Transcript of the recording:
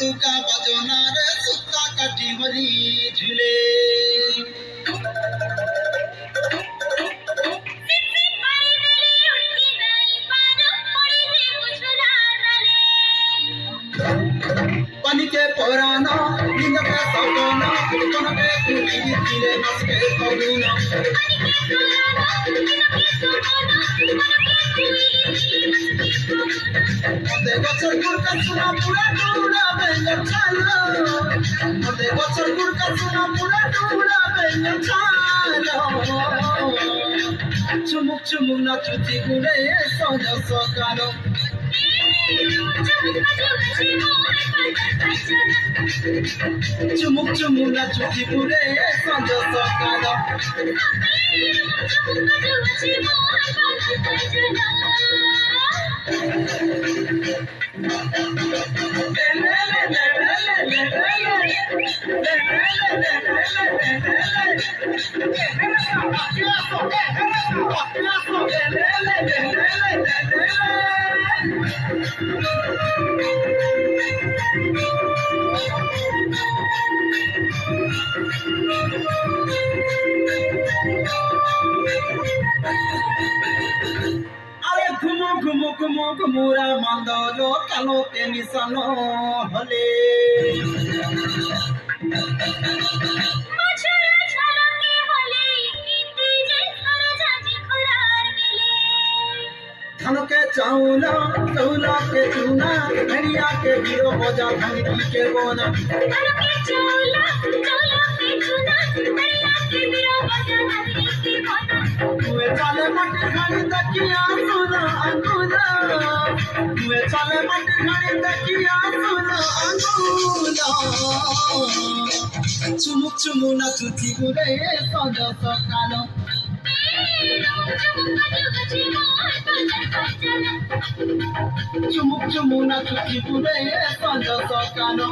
हुड़का बजना रे सुक्का काटी बजी झूले पानी के पुराना नींद के सपना कोन के कुली दिले बस के करूना पानी के पुराना नींद के सपना कोन के कुली दिले बस के करूना ओदे बचर गुड़ का सुना पूरा टूड़ा बेंग छालो ओदे बचर गुड़ का सुना पूरा टूड़ा बेंग छालो चुमुक चुमुक ना चुती गुड़े सज सकालो चुमुक चुमुक ना चुकी पूरे संज सकाल ঘুমুরা মান্দল কালোতে মিশানো হলে ধানকে চাউলা চাউলাকে চুনা ভেড়িয়া के बीरो बजा धमकी के बोना ধানকে চাউলা চাউলাকে চুনা ভেড়িয়া के बीरो बजा धमकी के बोना तुए चले मटे खानी तकिया सुना अंगुला तुए चले मटे खानी तकिया सुना अंगुला चुमुक चुमुक ना चुती गुरे सज सकालो चुमुक चुमुक ना चुती गुरे सज सकालो